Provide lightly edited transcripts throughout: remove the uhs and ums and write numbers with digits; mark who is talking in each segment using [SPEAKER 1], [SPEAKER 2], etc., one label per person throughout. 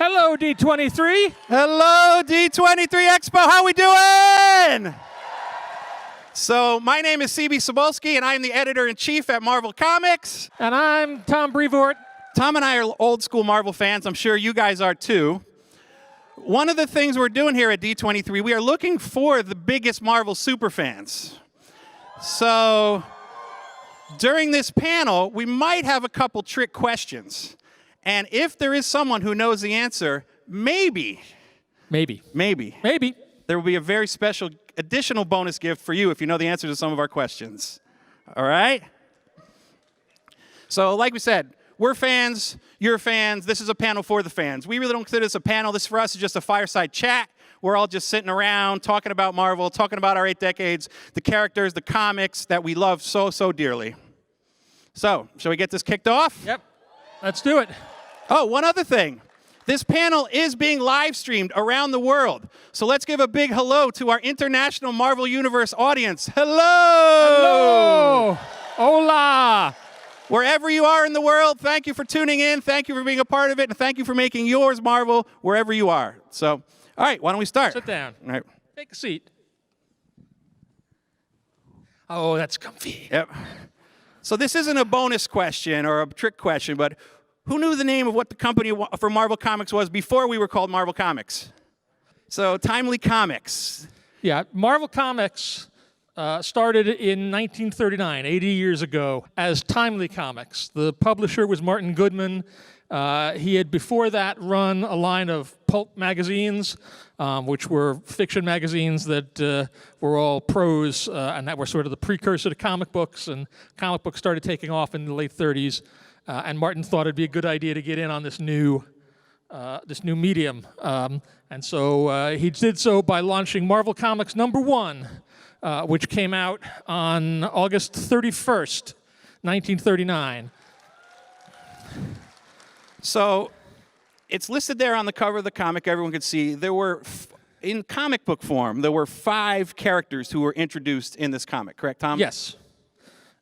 [SPEAKER 1] Hello, D23.
[SPEAKER 2] Hello, D23 Expo. How we doing? So my name is CB Cebulski, and I'm the editor-in-chief at Marvel Comics.
[SPEAKER 1] And I'm Tom Brevoort.
[SPEAKER 2] Tom and I are old school Marvel fans. I'm sure you guys are too. One of the things we're doing here at D23, we are looking for the biggest Marvel superfans. So during this panel, we might have a couple trick questions. And if there is someone who knows the answer, maybe, there will be a very special additional bonus gift for you if you know the answer to some of our questions. All right? So like we said, we're fans, you're fans. This is a panel for the fans. We really don't consider this a panel. This for us is just a fireside chat. We're all just sitting around talking about Marvel, talking about our 8 decades, the characters, the comics that we love so, so dearly. So, shall we get this kicked off?
[SPEAKER 1] Yep. Let's do it.
[SPEAKER 2] Oh, one other thing. This panel is being live streamed around the world. So let's give a big hello to our international Marvel Universe audience. Hello!
[SPEAKER 1] Hello! Hola!
[SPEAKER 2] Wherever you are in the world, thank you for tuning in. Thank you for being a part of it. And thank you for making yours Marvel wherever you are. So, all right, why don't we start?
[SPEAKER 1] Sit down.
[SPEAKER 2] All right.
[SPEAKER 1] Take a seat. Oh, that's comfy.
[SPEAKER 2] Yep. So this isn't a bonus question or a trick question, but who knew the name of what the company for Marvel Comics was before we were called Marvel Comics? So Timely Comics.
[SPEAKER 1] Yeah, Marvel Comics started in 1939, 80 years ago, as Timely Comics. The publisher was Martin Goodman. He had before that run a line of pulp magazines, which were fiction magazines that were all prose, and that were sort of the precursor to comic books. And comic books started taking off in the late 30s. And Martin thought it'd be a good idea to get in on this new medium. And so he did so by launching Marvel Comics #1, which came out on August 31st, 1939.
[SPEAKER 2] So it's listed there on the cover of the comic. Everyone could see there were, in comic book form, there were 5 characters who were introduced in this comic. Correct, Tom?
[SPEAKER 1] Yes.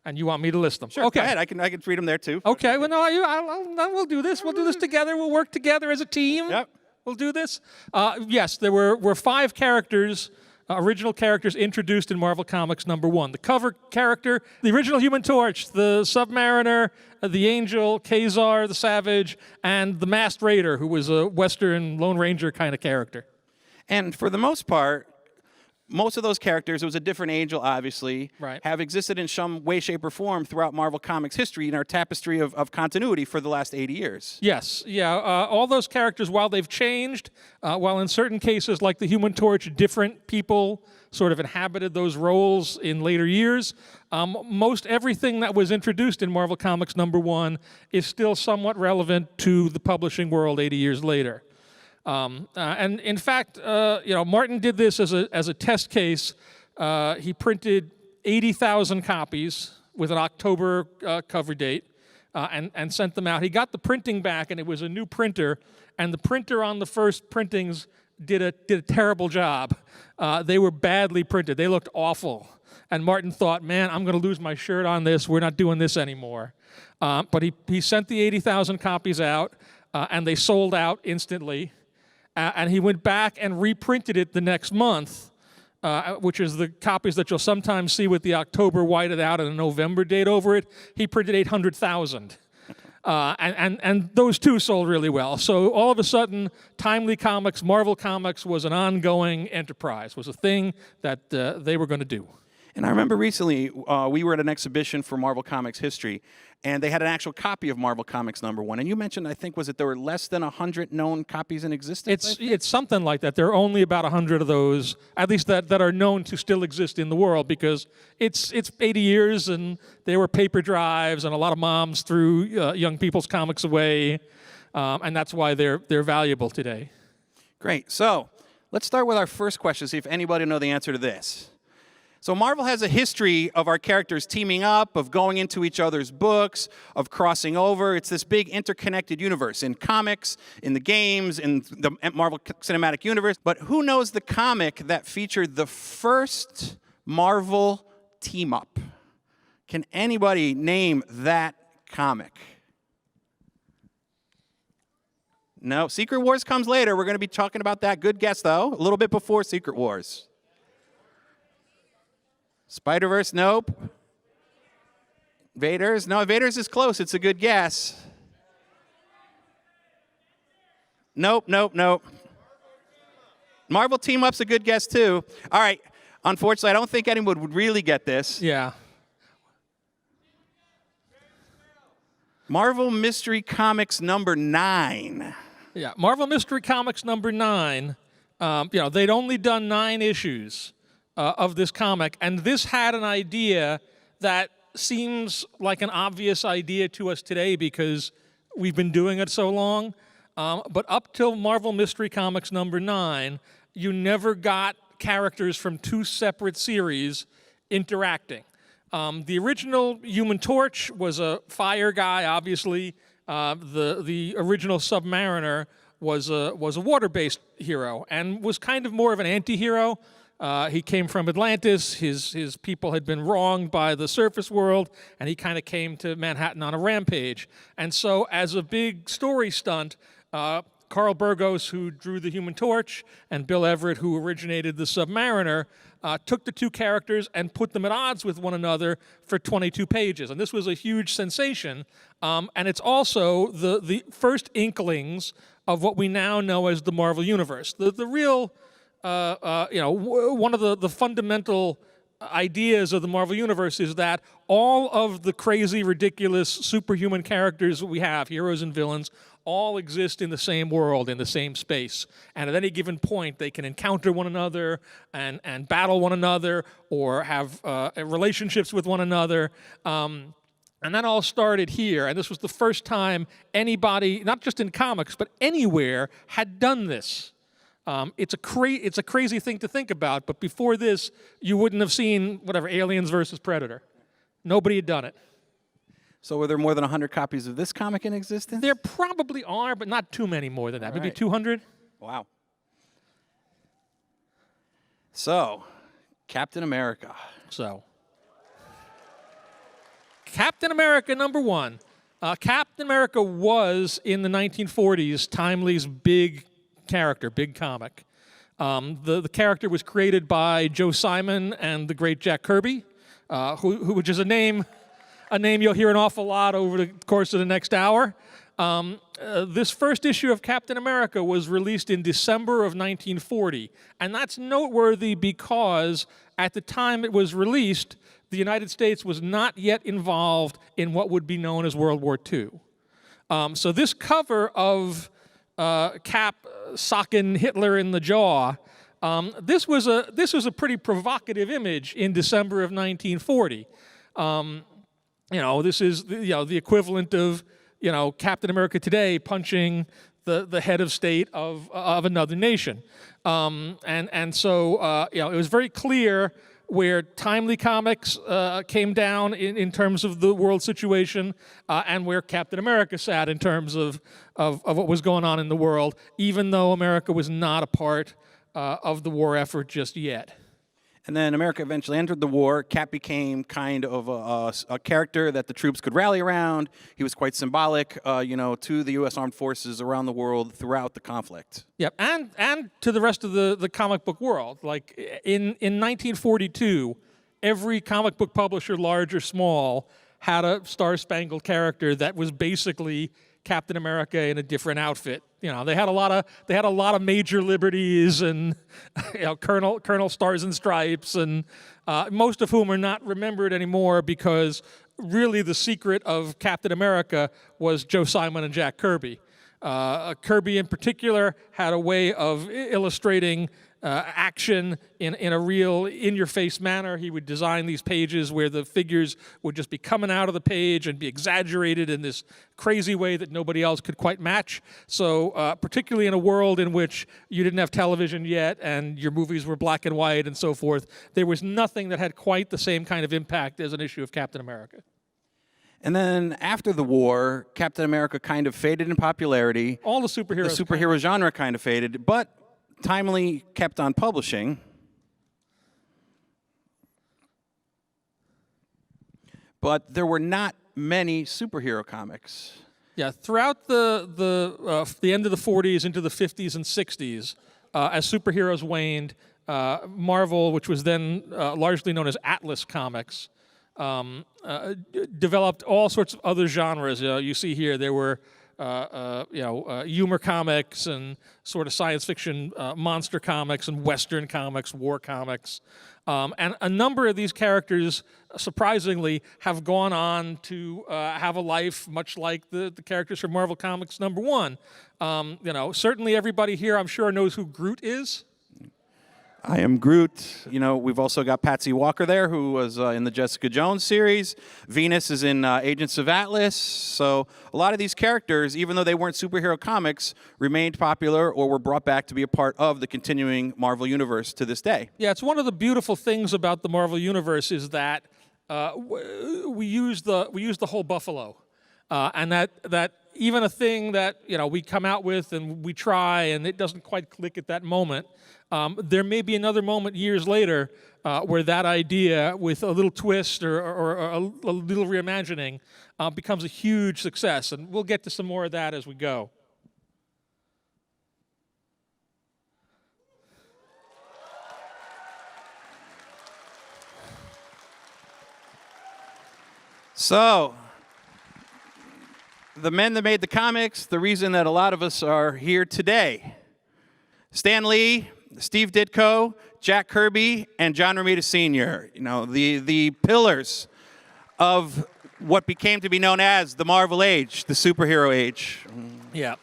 [SPEAKER 1] And you want me to list them?
[SPEAKER 2] Sure. Okay. Go ahead. I can read them there too.
[SPEAKER 1] Okay. Well, no, we'll do this. We'll do this together. We'll work together as a team.
[SPEAKER 2] Yep.
[SPEAKER 1] We'll do this. Yes, there were 5 characters, original characters introduced in Marvel Comics #1. The cover character, the original Human Torch, the Submariner, the Angel, Kazar the Savage, and the Masked Raider, who was a Western Lone Ranger kind of character.
[SPEAKER 2] And for the most part, most of those characters, it was a different angel, obviously,
[SPEAKER 1] right,
[SPEAKER 2] have existed in some way, shape, or form throughout Marvel Comics history in our tapestry of continuity for the last 80 years.
[SPEAKER 1] Yes, yeah. All those characters, while they've changed, while in certain cases, like the Human Torch, different people sort of inhabited those roles in later years, most everything that was introduced in Marvel Comics #1 is still somewhat relevant to the publishing world 80 years later. And in fact, Martin did this as a test case. He printed 80,000 copies with an October cover date and sent them out. He got the printing back, and it was a new printer. And the printer on the first printings did a terrible job. They were badly printed. They looked awful. And Martin thought, man, I'm going to lose my shirt on this. We're not doing this anymore. But he sent the 80,000 copies out, and they sold out instantly. And he went back and reprinted it the next month, which is the copies that you'll sometimes see with the October whited out and a November date over it. He printed 800,000. And those two sold really well. So all of a sudden, Timely Comics, Marvel Comics was an ongoing enterprise, was a thing that they were going to do.
[SPEAKER 2] And I remember recently, we were at an exhibition for Marvel Comics history, and they had an actual copy of Marvel Comics #1. And you mentioned, I think, was it there were less than 100 known copies in existence?
[SPEAKER 1] It's something like that. There are only about 100 of those, at least that are known to still exist in the world, because it's 80 years, and there were paper drives, and a lot of moms threw young people's comics away, and that's why they're valuable today.
[SPEAKER 2] Great. So let's start with our first question, see if anybody know the answer to this. So Marvel has a history of our characters teaming up, of going into each other's books, of crossing over. It's this big interconnected universe in comics, in the games, in the Marvel Cinematic Universe. But who knows the comic that featured the first Marvel team-up? Can anybody name that comic? No, Secret Wars comes later. We're going to be talking about that. Good guess, though. A little bit before Secret Wars. Spider-Verse, nope. Invaders, no, Invaders is close. It's a good guess. Nope, nope, nope. Marvel Team Up's a good guess, too. All right. Unfortunately, I don't think anyone would really get this.
[SPEAKER 1] Yeah.
[SPEAKER 2] Marvel Mystery Comics number 9.
[SPEAKER 1] Yeah, Marvel Mystery Comics number 9. They'd only done 9 issues of this comic, and this had an idea that seems like an obvious idea to us today because we've been doing it so long. But up till Marvel Mystery Comics number 9, you never got characters from 2 separate series interacting. The original Human Torch was a fire guy, obviously. The original Submariner was a water-based hero and was kind of more of an anti-hero. He came from Atlantis. His people had been wronged by the surface world, and he kind of came to Manhattan on a rampage. And so as a big story stunt, Carl Burgos, who drew the Human Torch, and Bill Everett, who originated the Submariner, took the 2 characters and put them at odds with one another for 22 pages. And this was a huge sensation. And it's also the first inklings of what we now know as the Marvel Universe. The real, one of the fundamental ideas of the Marvel Universe is that all of the crazy, ridiculous, superhuman characters we have, heroes and villains, all exist in the same world, in the same space. And at any given point, they can encounter one another and battle one another or have relationships with one another. And that all started here. And this was the first time anybody, not just in comics, but anywhere, had done this. It's a crazy thing to think about, but before this, you wouldn't have seen, Aliens versus Predator. Nobody had done it.
[SPEAKER 2] So were there more than 100 copies of this comic in existence?
[SPEAKER 1] There probably are, but not too many more than that.
[SPEAKER 2] All
[SPEAKER 1] Maybe
[SPEAKER 2] right.
[SPEAKER 1] 200?
[SPEAKER 2] Wow. So, Captain America.
[SPEAKER 1] Captain America number 1. Captain America was, in the 1940s, Timely's big character, big comic. The character was created by Joe Simon and the great Jack Kirby, which is a name you'll hear an awful lot over the course of the next hour. This first issue of Captain America was released in December of 1940, and that's noteworthy because at the time it was released, the United States was not yet involved in what would be known as World War II. So this cover of Cap socking Hitler in the jaw, this was a pretty provocative image in December of 1940. This is the equivalent of Captain America today punching the head of state of another nation, and so it was very clear where Timely Comics came down in terms of the world situation, and where Captain America sat in terms of what was going on in the world, even though America was not a part of the war effort just yet.
[SPEAKER 2] And then America eventually entered the war. Cap became kind of a character that the troops could rally around. He was quite symbolic, to the U.S. Armed Forces around the world throughout the conflict.
[SPEAKER 1] Yep, and to the rest of the comic book world. Like in 1942, every comic book publisher, large or small, had a star-spangled character that was basically Captain America in a different outfit. They had a lot of major liberties and Colonel Stars and Stripes, and most of whom are not remembered anymore because really the secret of Captain America was Joe Simon and Jack Kirby. Kirby in particular had a way of illustrating action in a real in-your-face manner. He would design these pages where the figures would just be coming out of the page and be exaggerated in this crazy way that nobody else could quite match. So particularly in a world in which you didn't have television yet and your movies were black and white and so forth, there was nothing that had quite the same kind of impact as an issue of Captain America.
[SPEAKER 2] And then after the war, Captain America kind of faded in popularity.
[SPEAKER 1] All the superheroes.
[SPEAKER 2] The superhero genre kind of faded, but Timely kept on publishing. But there were not many superhero comics.
[SPEAKER 1] Yeah, throughout the end of the 40s into the 50s and 60s, as superheroes waned, Marvel, which was then largely known as Atlas Comics, developed all sorts of other genres. You see here there were humor comics and sort of science fiction monster comics and Western comics, war comics. And a number of these characters, surprisingly, have gone on to have a life much like the characters from Marvel Comics #1. Certainly everybody here, I'm sure, knows who Groot is.
[SPEAKER 2] I am Groot. We've also got Patsy Walker there, who was in the Jessica Jones series. Venus is in Agents of Atlas. So a lot of these characters, even though they weren't superhero comics, remained popular or were brought back to be a part of the continuing Marvel Universe to this day.
[SPEAKER 1] Yeah, it's one of the beautiful things about the Marvel Universe is that we use the whole buffalo, and that even a thing that we come out with and we try and it doesn't quite click at that moment. There may be another moment years later where that idea, with a little twist or a little reimagining, becomes a huge success. And we'll get to some more of that as we go.
[SPEAKER 2] So, the men that made the comics, the reason that a lot of us are here today. Stan Lee, Steve Ditko, Jack Kirby, and John Romita Sr. The pillars of what became to be known as the Marvel Age, the superhero age.
[SPEAKER 1] Yeah.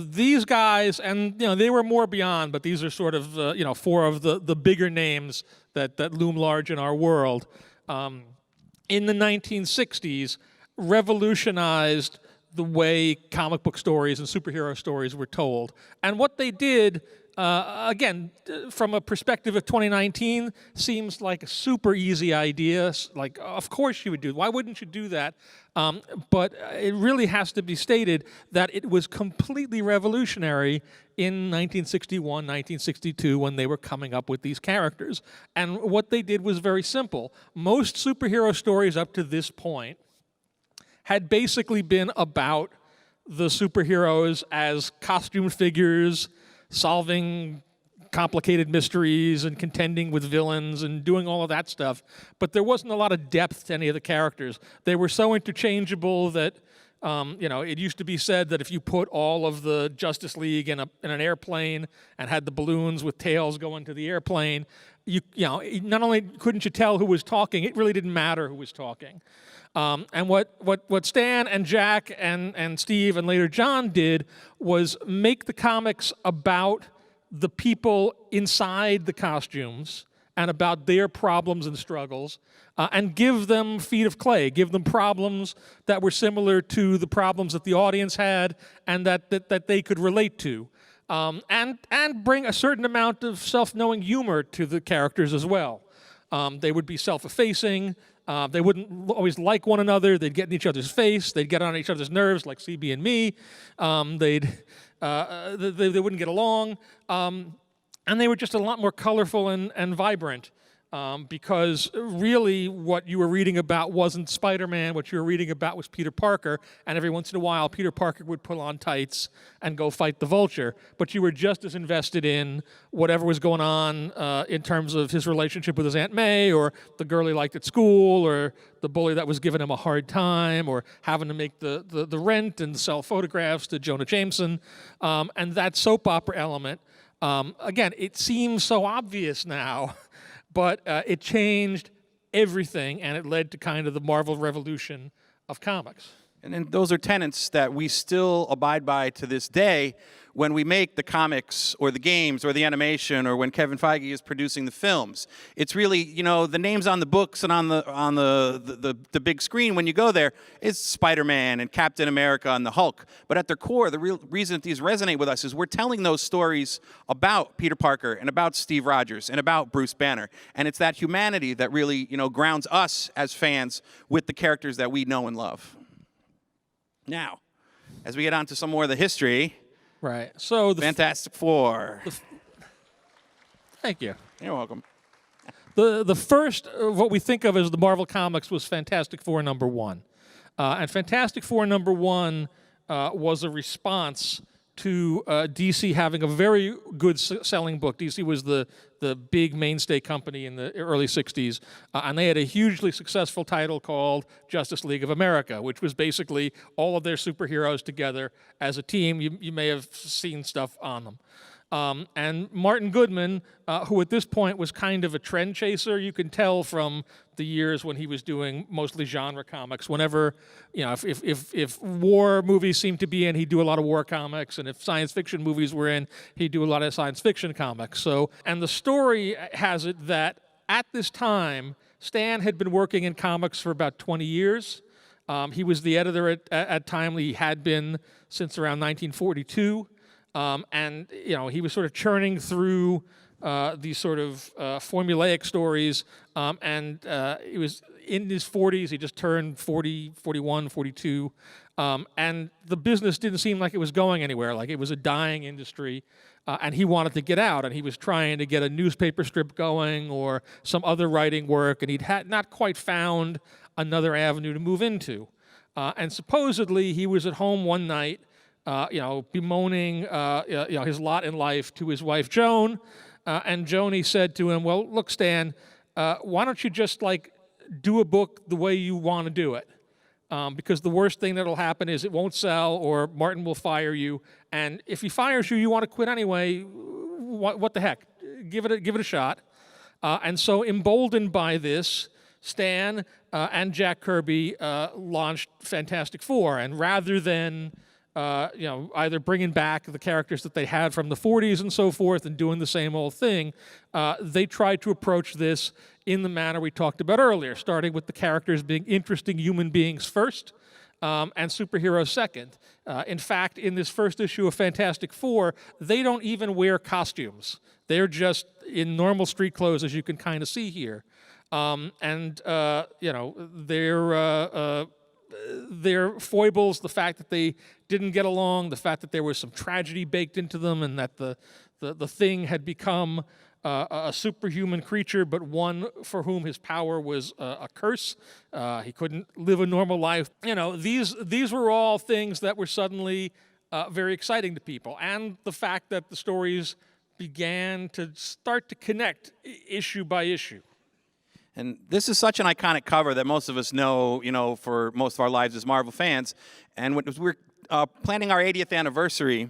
[SPEAKER 1] These guys, and they were more beyond, but these are sort of four of the bigger names that loom large in our world. In the 1960s, revolutionized the way comic book stories and superhero stories were told. And what they did, again, from a perspective of 2019, seems like a super easy idea. Like, of course you would do it. Why wouldn't you do that? But it really has to be stated that it was completely revolutionary in 1961, 1962, when they were coming up with these characters. And what they did was very simple. Most superhero stories up to this point had basically been about the superheroes as costume figures, solving complicated mysteries and contending with villains and doing all of that stuff. But there wasn't a lot of depth to any of the characters. They were so interchangeable that, it used to be said that if you put all of the Justice League in an airplane and had the balloons with tails going to the airplane, not only couldn't you tell who was talking, it really didn't matter who was talking. And what Stan and Jack and Steve and later John did was make the comics about the people inside the costumes and about their problems and struggles, and give them feet of clay, give them problems that were similar to the problems that the audience had and that they could relate to. And bring a certain amount of self-knowing humor to the characters as well. They would be self-effacing. They wouldn't always like one another. They'd get in each other's face. They'd get on each other's nerves, like CB and me. They wouldn't get along. And they were just a lot more colorful and vibrant. Because really what you were reading about wasn't Spider-Man, what you were reading about was Peter Parker, and every once in a while Peter Parker would pull on tights and go fight the Vulture, but you were just as invested in whatever was going on in terms of his relationship with his Aunt May, or the girl he liked at school, or the bully that was giving him a hard time, or having to make the rent and sell photographs to Jonah Jameson, and that soap opera element. Again, it seems so obvious now, but it changed everything, and it led to kind of the Marvel revolution of comics.
[SPEAKER 2] And those are tenets that we still abide by to this day when we make the comics or the games or the animation, or when Kevin Feige is producing the films. It's really, the names on the books and on the big screen when you go there is Spider-Man and Captain America and the Hulk. But at their core, the real reason that these resonate with us is we're telling those stories about Peter Parker and about Steve Rogers and about Bruce Banner. And it's that humanity that really, grounds us as fans with the characters that we know and love. Now, as we get on to some more of the history,
[SPEAKER 1] right. So the
[SPEAKER 2] Fantastic Four.
[SPEAKER 1] Thank you.
[SPEAKER 2] You're welcome.
[SPEAKER 1] The first, what we think of as the Marvel Comics, was Fantastic Four #1. And Fantastic Four '1 was a response to DC having a very good selling book. DC was the big mainstay company in the early 60s, and they had a hugely successful title called Justice League of America, which was basically all of their superheroes together as a team. You may have seen stuff on them. And Martin Goodman, who at this point was kind of a trend chaser, you can tell from the years when he was doing mostly genre comics. Whenever, if war movies seemed to be in, he'd do a lot of war comics, and if science fiction movies were in, he'd do a lot of science fiction comics. So, and the story has it that at this time, Stan had been working in comics for about 20 years. He was the editor at Timely. He had been since around 1942. And he was sort of churning through these sort of formulaic stories, and he was in his 40s. He just turned 40, 41, 42, and the business didn't seem like it was going anywhere. Like it was a dying industry, and he wanted to get out. And he was trying to get a newspaper strip going or some other writing work, and he'd not quite found another avenue to move into. And supposedly he was at home one night, bemoaning his lot in life to his wife Joan, and Joni said to him, "Well, look, Stan, why don't you just do a book the way you want to do it? Because the worst thing that'll happen is it won't sell, or Martin will fire you. And if he fires you, you want to quit anyway. What the heck? Give it a shot." And so, emboldened by this, Stan and Jack Kirby launched Fantastic Four, and rather than either bringing back the characters that they had from the 40s and so forth and doing the same old thing, they tried to approach this in the manner we talked about earlier, starting with the characters being interesting human beings first, and superheroes second. In fact, in this first issue of Fantastic Four, they don't even wear costumes. They're just in normal street clothes, as you can kind of see here. Their foibles, the fact that they didn't get along, the fact that there was some tragedy baked into them, and that the thing had become a superhuman creature, but one for whom his power was a curse. He couldn't live a normal life. These were all things that were suddenly very exciting to people, and the fact that the stories began to start to connect issue by issue.
[SPEAKER 2] And this is such an iconic cover that most of us know, for most of our lives as Marvel fans. And when we're planning our 80th anniversary,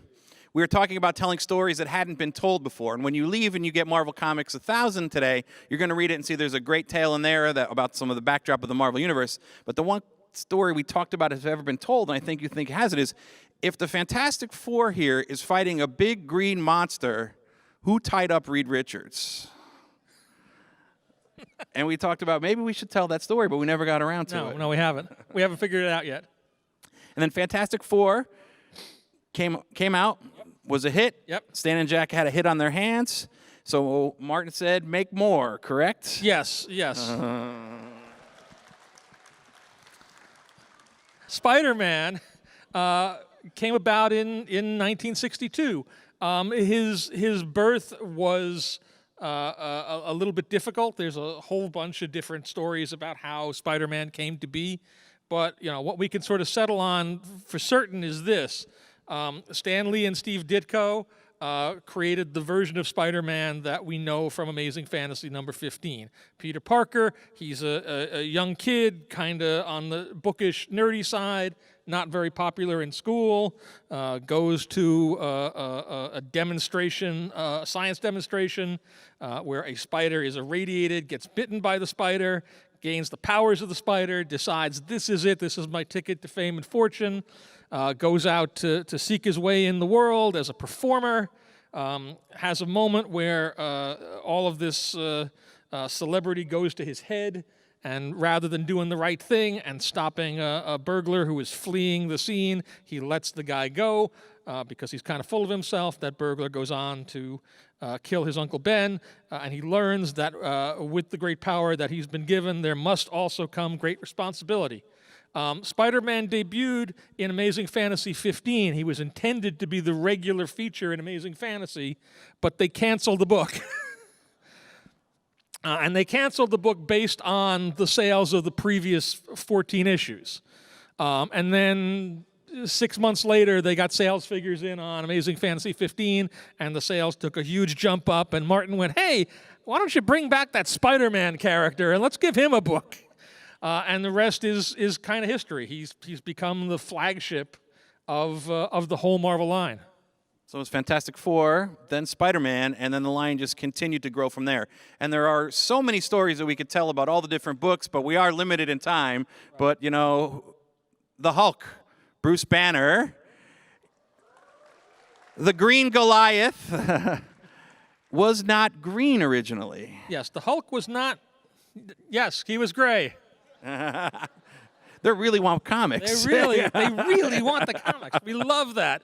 [SPEAKER 2] we were talking about telling stories that hadn't been told before. And when you leave and you get Marvel Comics 1000 today, you're going to read it and see there's a great tale in there about some of the backdrop of the Marvel Universe. But the one story we talked about has ever been told, and I think you think has it, is if the Fantastic Four here is fighting a big green monster, who tied up Reed Richards? And we talked about maybe we should tell that story, but we never got around to it.
[SPEAKER 1] No, we haven't. We haven't figured it out yet.
[SPEAKER 2] And then Fantastic Four came out, was a hit.
[SPEAKER 1] Yep.
[SPEAKER 2] Stan and Jack had a hit on their hands. So Martin said, make more, correct?
[SPEAKER 1] Yes. Spider-Man came about in 1962. His birth was a little bit difficult. There's a whole bunch of different stories about how Spider-Man came to be. But what we can sort of settle on for certain is this. Stan Lee and Steve Ditko created the version of Spider-Man that we know from Amazing Fantasy number 15. Peter Parker, he's a young kid, kind of on the bookish, nerdy side, not very popular in school, goes to a demonstration, science demonstration, where a spider is irradiated, gets bitten by the spider, gains the powers of the spider, decides this is it, this is my ticket to fame and fortune, goes out to seek his way in the world as a performer, has a moment where all of this celebrity goes to his head, and rather than doing the right thing and stopping a burglar who is fleeing the scene, he lets the guy go because he's kind of full of himself. That burglar goes on to kill his Uncle Ben, and he learns that with the great power that he's been given, there must also come great responsibility. Spider-Man debuted in Amazing Fantasy 15. He was intended to be the regular feature in Amazing Fantasy, but they canceled the book. And they canceled the book based on the sales of the previous 14 issues. And then 6 months later, they got sales figures in on Amazing Fantasy 15, and the sales took a huge jump up. And Martin went, "Hey, why don't you bring back that Spider-Man character and let's give him a book?" And the rest is kind of history. He's become the flagship of the whole Marvel line.
[SPEAKER 2] So it was Fantastic Four, then Spider-Man, and then the line just continued to grow from there. And there are so many stories that we could tell about all the different books, but we are limited in time. But, you know, the Hulk, Bruce Banner, the Green Goliath was not green originally.
[SPEAKER 1] Yes, the Hulk was not. Yes, he was gray.
[SPEAKER 2] They really want comics.
[SPEAKER 1] They really want the comics. We love that.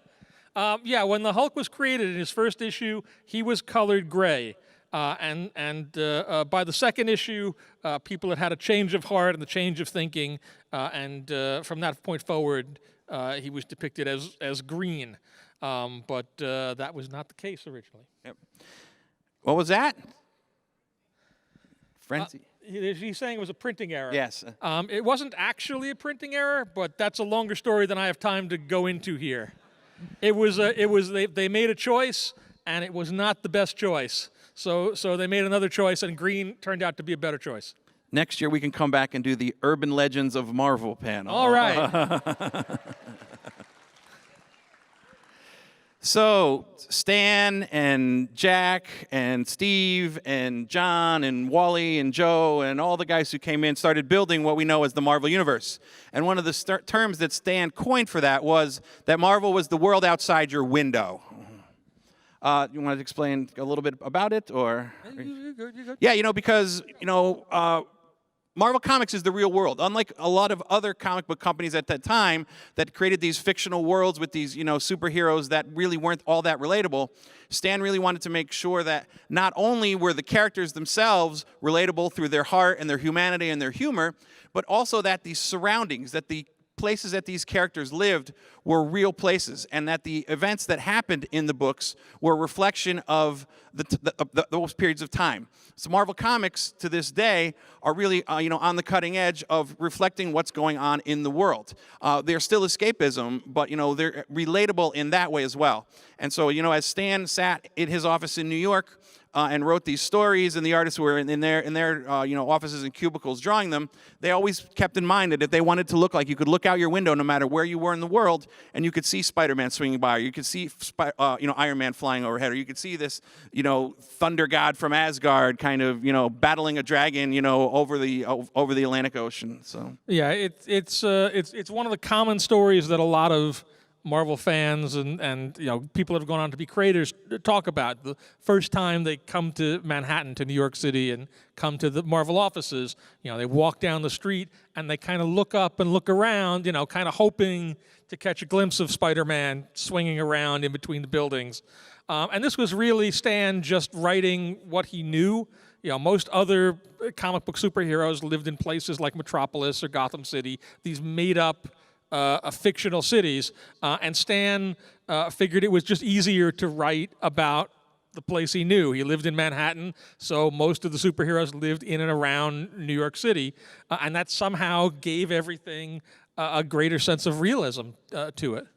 [SPEAKER 1] Yeah, when the Hulk was created in his first issue, he was colored gray. And by the second issue, people had had a change of heart and a change of thinking. And from that point forward, he was depicted as green. But that was not the case originally.
[SPEAKER 2] Yep. What was that? Frenzy.
[SPEAKER 1] He's saying it was a printing error.
[SPEAKER 2] Yes.
[SPEAKER 1] It wasn't actually a printing error, but that's a longer story than I have time to go into here. They made a choice, and it was not the best choice. So they made another choice, and green turned out to be a better choice.
[SPEAKER 2] Next year we can come back and do the Urban Legends of Marvel panel.
[SPEAKER 1] All right.
[SPEAKER 2] So Stan and Jack and Steve and John and Wally and Joe and all the guys who came in started building what we know as the Marvel Universe. And one of the terms that Stan coined for that was that Marvel was the world outside your window. You want to explain a little bit about it, or?
[SPEAKER 1] You're good.
[SPEAKER 2] Yeah, because Marvel Comics is the real world. Unlike a lot of other comic book companies at that time that created these fictional worlds with these, superheroes that really weren't all that relatable, Stan really wanted to make sure that not only were the characters themselves relatable through their heart and their humanity and their humor, but also that these surroundings, that the places that these characters lived were real places, and that the events that happened in the books were a reflection of those periods of time. So Marvel Comics, to this day, are really on the cutting edge of reflecting what's going on in the world. They're still escapism, but they're relatable in that way as well. And so as Stan sat in his office in New York and wrote these stories, and the artists were in their offices and cubicles drawing them, they always kept in mind that if they wanted to look like you could look out your window no matter where you were in the world, and you could see Spider-Man swinging by, or you could see Iron Man flying overhead, or you could see this thunder god from Asgard kind of battling a dragon over the Atlantic Ocean. So
[SPEAKER 1] yeah, it's one of the common stories that a lot of Marvel fans and people that have gone on to be creators talk about. The first time they come to Manhattan, to New York City, and come to the Marvel offices, they walk down the street and they kind of look up and look around, kind of hoping to catch a glimpse of Spider-Man swinging around in between the buildings. And this was really Stan just writing what he knew. Most other comic book superheroes lived in places like Metropolis or Gotham City, these made-up fictional cities, and Stan figured it was just easier to write about the place he knew. He lived in Manhattan, so most of the superheroes lived in and around New York City, and that somehow gave everything a greater sense of realism to it.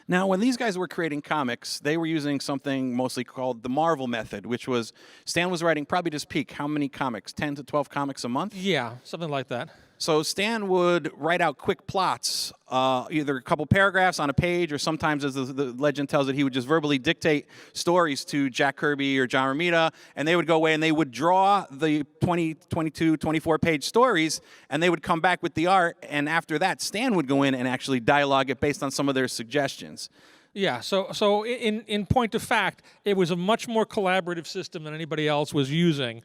[SPEAKER 2] Now, when these guys were creating comics, they were using something mostly called the Marvel method, which was Stan was writing probably just peak. How many comics? 10 to 12 comics a month?
[SPEAKER 1] Yeah, something like that.
[SPEAKER 2] So Stan would write out quick plots, either a couple paragraphs on a page, or sometimes, as the legend tells it, he would just verbally dictate stories to Jack Kirby or John Romita, and they would go away and they would draw the 20, 22, 24-page stories, and they would come back with the art, and after that, Stan would go in and actually dialogue it based on some of their suggestions.
[SPEAKER 1] Yeah, so in point of fact, it was a much more collaborative system than anybody else was using,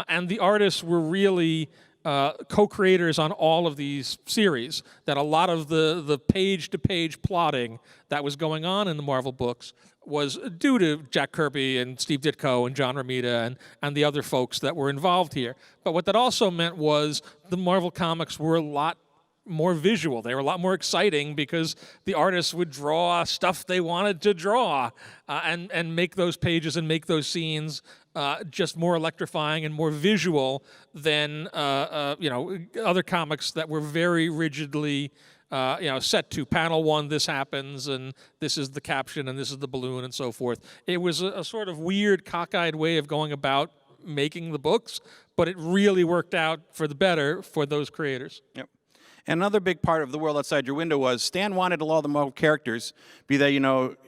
[SPEAKER 1] and the artists were really co-creators on all of these series. That a lot of the page-to-page plotting that was going on in the Marvel books was due to Jack Kirby and Steve Ditko and John Romita and the other folks that were involved here. But what that also meant was the Marvel comics were a lot more visual. They were a lot more exciting because the artists would draw stuff they wanted to draw and make those pages and make those scenes just more electrifying and more visual than other comics that were very rigidly set to panel 1, this happens, and this is the caption, and this is the balloon, and so forth. It was a sort of weird, cockeyed way of going about making the books, but it really worked out for the better for those creators.
[SPEAKER 2] Yep. And another big part of The World Outside Your Window was Stan wanted all the Marvel characters, be they,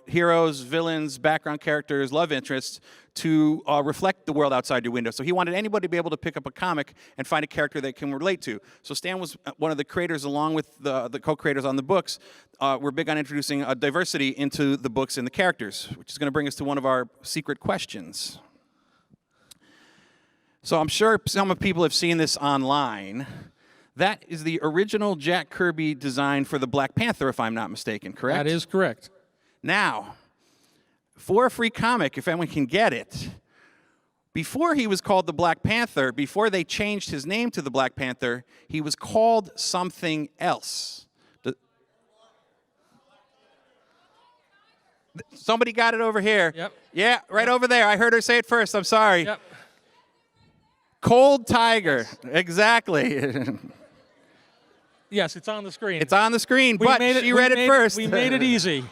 [SPEAKER 2] heroes, villains, background characters, love interests, to reflect the world outside your window. So he wanted anybody to be able to pick up a comic and find a character they can relate to. So Stan was one of the creators, along with the co-creators on the books. We're big on introducing diversity into the books and the characters, which is going to bring us to one of our secret questions. So I'm sure some people have seen this online. That is the original Jack Kirby design for the Black Panther, if I'm not mistaken, correct?
[SPEAKER 1] That is correct.
[SPEAKER 2] Now, for a free comic, if anyone can get it, before he was called the Black Panther, before they changed his name to the Black Panther, he was called something else. Somebody got it over here.
[SPEAKER 1] Yep.
[SPEAKER 2] Yeah, right over there. I heard her say it first. I'm sorry.
[SPEAKER 1] Yep.
[SPEAKER 2] Cold Tiger. Exactly.
[SPEAKER 1] Yes, it's on the screen.
[SPEAKER 2] It's on the screen, but she read it first.
[SPEAKER 1] We made it easy.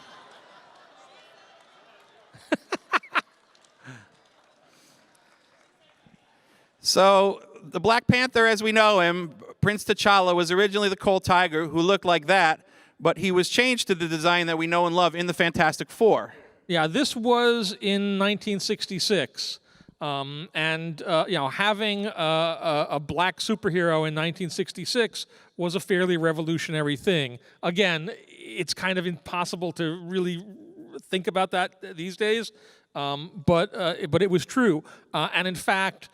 [SPEAKER 2] So the Black Panther, as we know him, Prince T'Challa, was originally the Cold Tiger, who looked like that, but he was changed to the design that we know and love in the Fantastic Four.
[SPEAKER 1] Yeah, this was in 1966. Having a black superhero in 1966 was a fairly revolutionary thing. Again, it's kind of impossible to really think about that these days, but it was true. And in fact,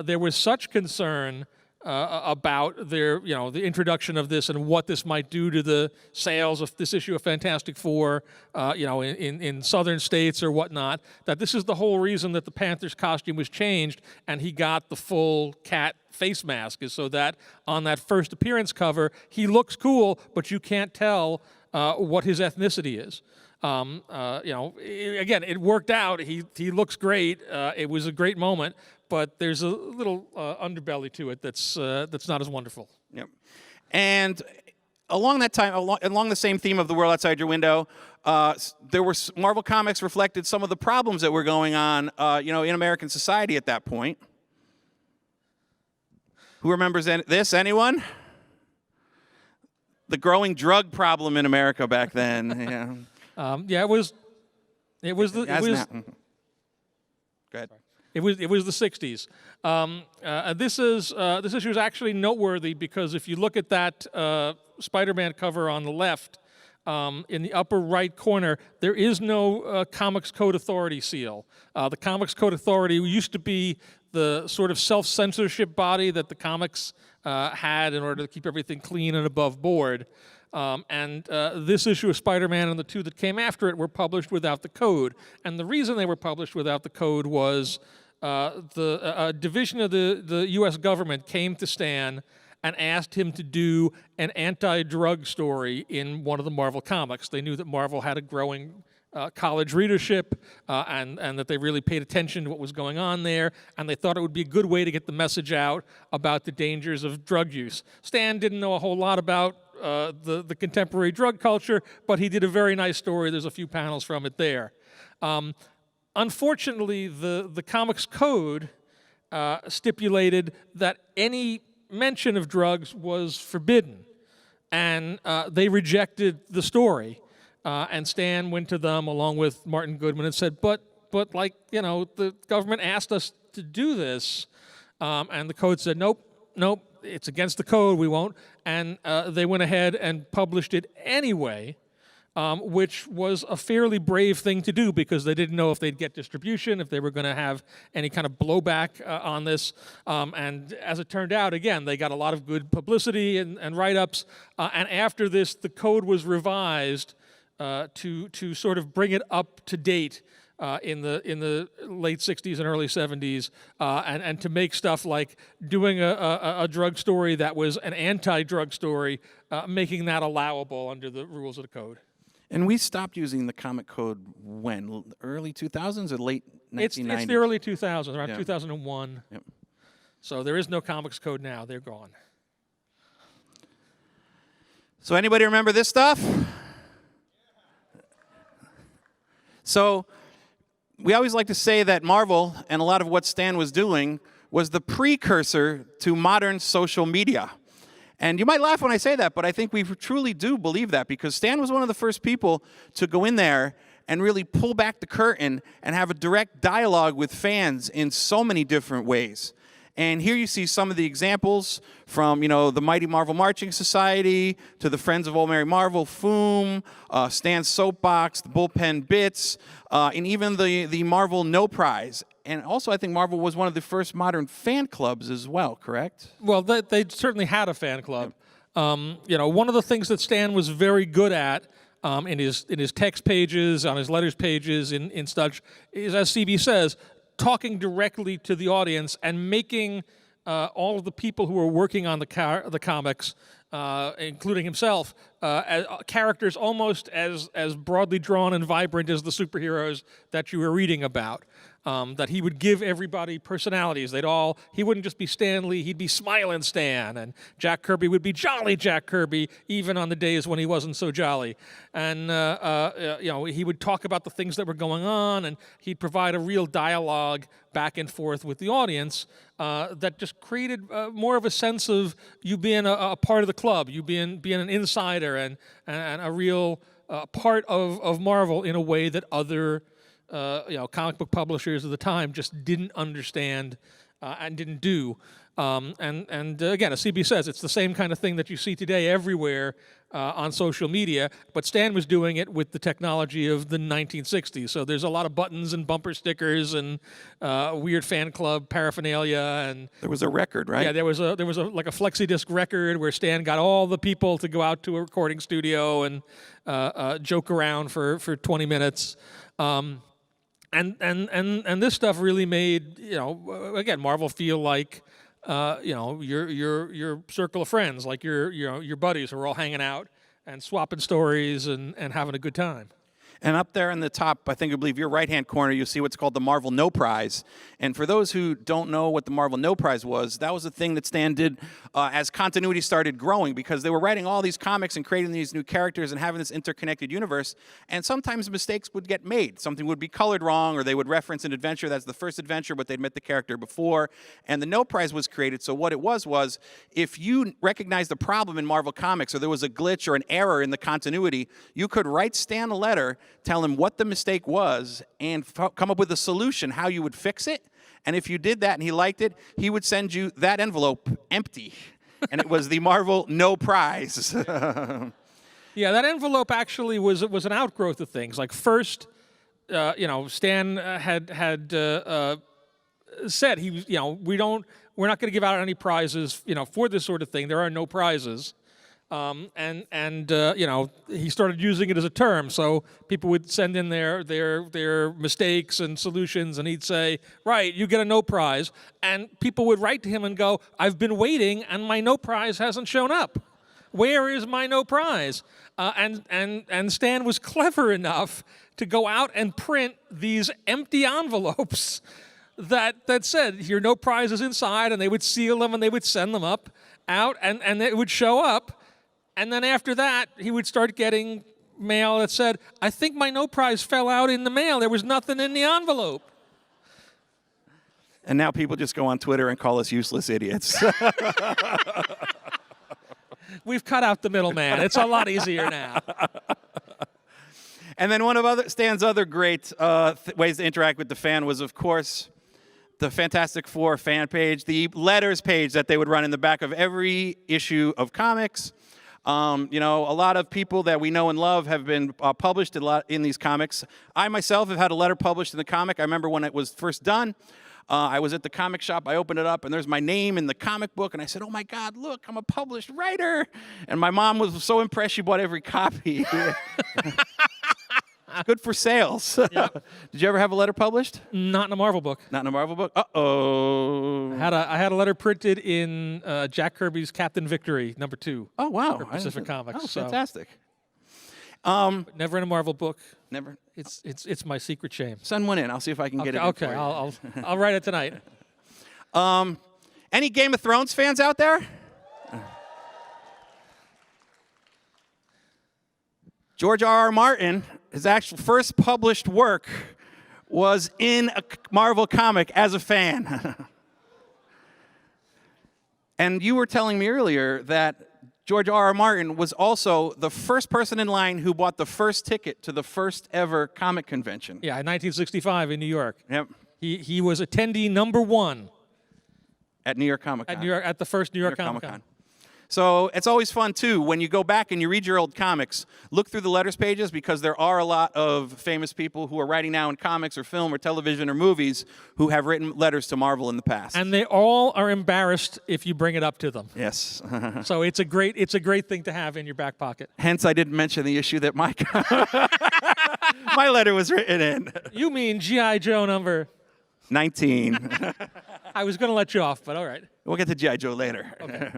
[SPEAKER 1] there was such concern about the introduction of this and what this might do to the sales of this issue of Fantastic Four, in southern states or whatnot, that this is the whole reason that the Panther's costume was changed and he got the full cat face mask, is so that on that first appearance cover, he looks cool, but you can't tell what his ethnicity is. Again, it worked out. He looks great. It was a great moment, but there's a little underbelly to it that's not as wonderful.
[SPEAKER 2] Yep. And along that time, along the same theme of The World Outside Your Window, there were Marvel Comics reflected some of the problems that were going on, in American society at that point. Who remembers this? Anyone? The growing drug problem in America back then. Yeah.
[SPEAKER 1] It was the
[SPEAKER 2] Go ahead.
[SPEAKER 1] It was the 60s. This issue is actually noteworthy because if you look at that Spider-Man cover on the left, in the upper right corner, there is no Comics Code Authority seal. The Comics Code Authority used to be the sort of self-censorship body that the comics had in order to keep everything clean and above board. This issue of Spider-Man and the two that came after it were published without the code. And the reason they were published without the code was the division of the U.S. government came to Stan and asked him to do an anti-drug story in one of the Marvel comics. They knew that Marvel had a growing college readership and that they really paid attention to what was going on there, and they thought it would be a good way to get the message out about the dangers of drug use. Stan didn't know a whole lot about the contemporary drug culture, but he did a very nice story. There's a few panels from it there. Unfortunately, the Comics Code stipulated that any mention of drugs was forbidden, and they rejected the story. And Stan went to them along with Martin Goodman and said, but the government asked us to do this. And the code said, nope, it's against the code, we won't. And they went ahead and published it anyway, which was a fairly brave thing to do because they didn't know if they'd get distribution, if they were going to have any kind of blowback on this. And as it turned out, again, they got a lot of good publicity and write-ups. And after this, the code was revised to sort of bring it up to date in the late 60s and early 70s, and to make stuff like doing a drug story that was an anti-drug story, making that allowable under the rules of the code.
[SPEAKER 2] And we stopped using the comic code when? Early 2000s or late 1990s?
[SPEAKER 1] It's the early 2000s, around
[SPEAKER 2] Yeah.
[SPEAKER 1] 2001.
[SPEAKER 2] Yep.
[SPEAKER 1] So there is no comics code now. They're gone.
[SPEAKER 2] So anybody remember this stuff? So we always like to say that Marvel and a lot of what Stan was doing was the precursor to modern social media. And you might laugh when I say that, but I think we truly do believe that, because Stan was one of the first people to go in there and really pull back the curtain and have a direct dialogue with fans in so many different ways. And here you see some of the examples from, the Mighty Marvel Marching Society to the Friends of Old Mary Marvel, FOOM, Stan's Soapbox, the Bullpen Bits, and even the Marvel No Prize. And also, I think Marvel was one of the first modern fan clubs as well, correct?
[SPEAKER 1] Well, they certainly had a fan club. One of the things that Stan was very good at in his text pages, on his letters pages, in such, is, as CB says, talking directly to the audience and making all of the people who were working on the comics, including himself, as characters almost as broadly drawn and vibrant as the superheroes that you were reading about. That he would give everybody personalities. He wouldn't just be Stan Lee, he'd be Smiling Stan, and Jack Kirby would be Jolly Jack Kirby, even on the days when he wasn't so jolly. And he would talk about the things that were going on, and he'd provide a real dialogue back and forth with the audience that just created more of a sense of you being a part of the club, you being an insider and a real part of Marvel in a way that other comic book publishers of the time just didn't understand and didn't do. Again, as CB says, it's the same kind of thing that you see today everywhere on social media, but Stan was doing it with the technology of the 1960s. So there's a lot of buttons and bumper stickers and weird fan club paraphernalia. And
[SPEAKER 2] there was a record, right?
[SPEAKER 1] Yeah, there was like a flexi disc record where Stan got all the people to go out to a recording studio and joke around for 20 minutes. And this stuff really made, again, Marvel feel like, your circle of friends, like your buddies who are all hanging out and swapping stories and having a good time.
[SPEAKER 2] And up there in the top, I believe your right-hand corner, you'll see what's called the Marvel No Prize. And for those who don't know what the Marvel No Prize was, that was a thing that Stan did as continuity started growing, because they were writing all these comics and creating these new characters and having this interconnected universe. And sometimes mistakes would get made. Something would be colored wrong, or they would reference an adventure that's the first adventure, but they'd met the character before. And the No Prize was created. So what it was if you recognized a problem in Marvel Comics, or there was a glitch or an error in the continuity, you could write Stan a letter, tell him what the mistake was, and come up with a solution, how you would fix it. And if you did that and he liked it, he would send you that envelope empty. And it was the Marvel No Prize.
[SPEAKER 1] Yeah, that envelope actually was an outgrowth of things. Like first, Stan had said we're not going to give out any prizes, for this sort of thing. There are no prizes. He started using it as a term, so people would send in their mistakes and solutions, and he'd say, right, you get a no prize. And people would write to him and go, I've been waiting, and my no prize hasn't shown up. Where is my no prize? And Stan was clever enough to go out and print these empty envelopes that said, your no prize is inside, and they would seal them, and they would send them out, and it would show up. And then after that, he would start getting mail that said, I think my no prize fell out in the mail. There was nothing in the envelope.
[SPEAKER 2] And now people just go on Twitter and call us useless idiots.
[SPEAKER 1] We've cut out the middleman. It's a lot easier now.
[SPEAKER 2] And then one of Stan's other great ways to interact with the fan was, of course, the Fantastic Four fan page, the letters page that they would run in the back of every issue of comics. A lot of people that we know and love have been published a lot in these comics. I myself have had a letter published in the comic. I remember when it was first done. I was at the comic shop. I opened it up, and there's my name in the comic book. And I said, oh, my God, look, I'm a published writer. And my mom was so impressed she bought every copy. Good for sales. Yep. Did you ever have a letter published?
[SPEAKER 1] Not in a Marvel book.
[SPEAKER 2] Not in a Marvel book? Uh-oh.
[SPEAKER 1] I had a letter printed in Jack Kirby's Captain Victory #2.
[SPEAKER 2] Oh, wow.
[SPEAKER 1] For Pacific Comics.
[SPEAKER 2] Oh, fantastic.
[SPEAKER 1] Never in a Marvel book.
[SPEAKER 2] Never.
[SPEAKER 1] It's my secret shame.
[SPEAKER 2] Send one in. I'll see if I can get it.
[SPEAKER 1] Okay,
[SPEAKER 2] for you.
[SPEAKER 1] I'll write it tonight.
[SPEAKER 2] Any Game of Thrones fans out there? George R.R. Martin, his actual first published work was in a Marvel comic as a fan. And you were telling me earlier that George R.R. Martin was also the first person in line who bought the first ticket to the first ever comic convention.
[SPEAKER 1] Yeah, in 1965 in New York.
[SPEAKER 2] Yep.
[SPEAKER 1] He was attendee number 1
[SPEAKER 2] At New York Comic Con.
[SPEAKER 1] at the first New York Comic Con.
[SPEAKER 2] So it's always fun, too, when you go back and you read your old comics, look through the letters pages, because there are a lot of famous people who are writing now in comics or film or television or movies who have written letters to Marvel in the past.
[SPEAKER 1] And they all are embarrassed if you bring it up to them.
[SPEAKER 2] Yes.
[SPEAKER 1] So it's a great thing to have in your back pocket.
[SPEAKER 2] Hence, I didn't mention the issue that my my letter was written in.
[SPEAKER 1] You mean G.I. Joe number
[SPEAKER 2] 19.
[SPEAKER 1] I was going to let you off, but all right.
[SPEAKER 2] We'll get to G.I. Joe later.
[SPEAKER 1] Okay.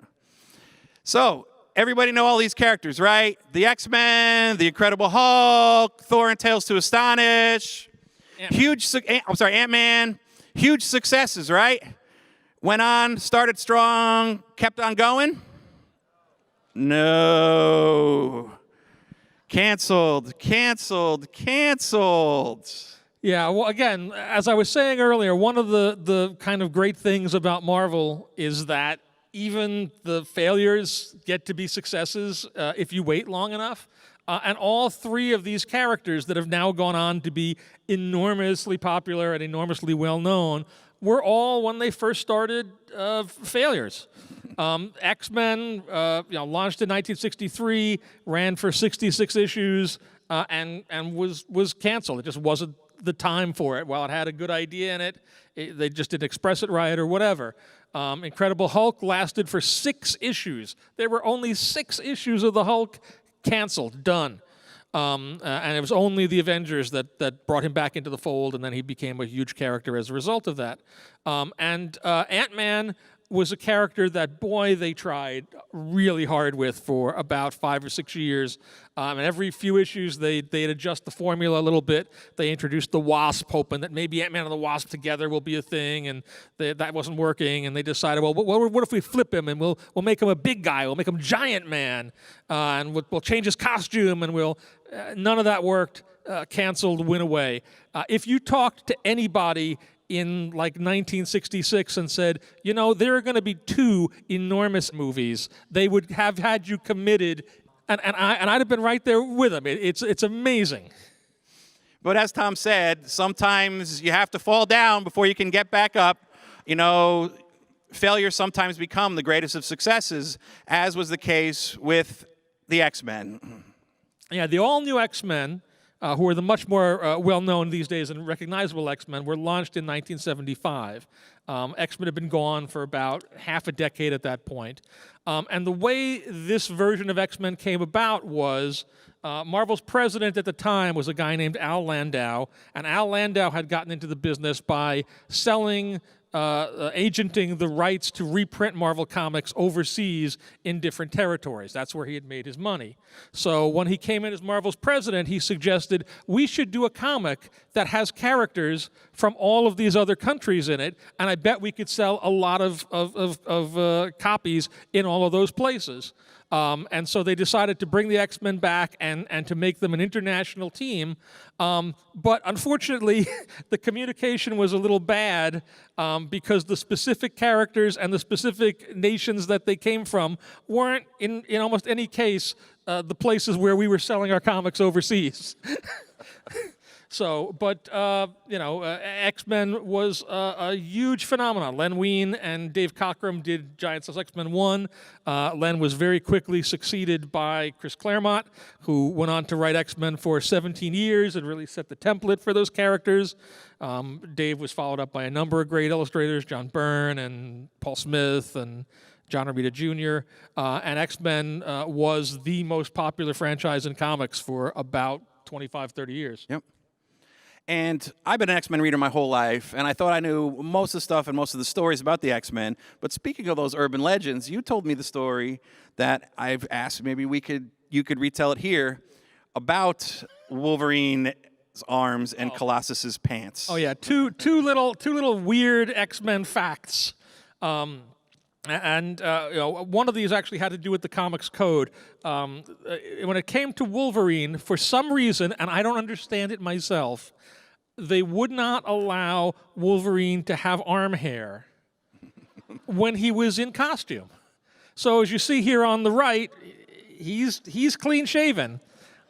[SPEAKER 2] So, everybody know all these characters, right? The X-Men, the Incredible Hulk, Thor and Tales to Astonish. Ant-Man. Huge successes, right? Went on, started strong, kept on going? No. Canceled.
[SPEAKER 1] Yeah, well, again, as I was saying earlier, one of the kind of great things about Marvel is that even the failures get to be successes if you wait long enough. And all 3 of these characters that have now gone on to be enormously popular and enormously well-known were all, when they first started, failures. X-Men, launched in 1963, ran for 66 issues, and was canceled. It just wasn't the time for it. While it had a good idea in it, they just didn't express it right or whatever. Incredible Hulk lasted for 6 issues. There were only 6 issues of the Hulk canceled, done. And it was only the Avengers that brought him back into the fold, and then he became a huge character as a result of that. And Ant-Man was a character that, boy, they tried really hard with for about 5 or 6 years. And every few issues, they'd adjust the formula a little bit. They introduced the Wasp, hoping that maybe Ant-Man and the Wasp together will be a thing, and that wasn't working. And they decided, well, what if we flip him, and we'll make him a big guy, we'll make him Giant Man, and we'll change his costume, and none of that worked. Canceled, went away. If you talked to anybody in like 1966 and said, there are going to be 2 enormous movies, they would have had you committed, and I'd have been right there with them. It's amazing.
[SPEAKER 2] But as Tom said, sometimes you have to fall down before you can get back up. Failures sometimes become the greatest of successes, as was the case with the X-Men.
[SPEAKER 1] Yeah, the all-new X-Men, who are the much more well-known these days and recognizable X-Men, were launched in 1975. X-Men had been gone for about half a decade at that point. And the way this version of X-Men came about was Marvel's president at the time was a guy named Al Landau, and Al Landau had gotten into the business by selling agenting the rights to reprint Marvel Comics overseas in different territories. That's where he had made his money. So when he came in as Marvel's president, he suggested we should do a comic that has characters from all of these other countries in it, and I bet we could sell a lot of copies in all of those places. And so they decided to bring the X-Men back and to make them an international team. But unfortunately, the communication was a little bad because the specific characters and the specific nations that they came from weren't, in almost any case, the places where we were selling our comics overseas. So, but, X-Men was a huge phenomenon. Len Wein and Dave Cockrum did Giant Size X-Men 1. Len was very quickly succeeded by Chris Claremont, who went on to write X-Men for 17 years and really set the template for those characters. Dave was followed up by a number of great illustrators, John Byrne and Paul Smith and John Romita Jr. And X-Men was the most popular franchise in comics for about 25, 30 years.
[SPEAKER 2] Yep. And I've been an X-Men reader my whole life, and I thought I knew most of the stuff and most of the stories about the X-Men. But speaking of those urban legends, you told me the story that I've asked maybe you could retell it here about Wolverine's arms and Colossus's pants.
[SPEAKER 1] Oh yeah, two little weird X-Men facts. And one of these actually had to do with the comics code. When it came to Wolverine, for some reason, and I don't understand it myself, they would not allow Wolverine to have arm hair when he was in costume. So as you see here on the right, he's clean shaven.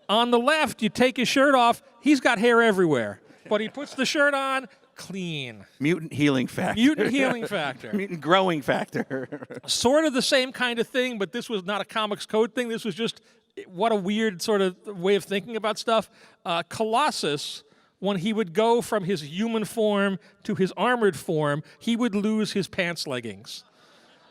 [SPEAKER 1] On the left, you take his shirt off, he's got hair everywhere. But he puts the shirt on, clean.
[SPEAKER 2] Mutant healing factor.
[SPEAKER 1] Mutant healing factor.
[SPEAKER 2] Mutant growing factor.
[SPEAKER 1] Sort of the same kind of thing, but this was not a comics code thing. This was just, what a weird sort of way of thinking about stuff. Colossus, when he would go from his human form to his armored form, he would lose his pants leggings.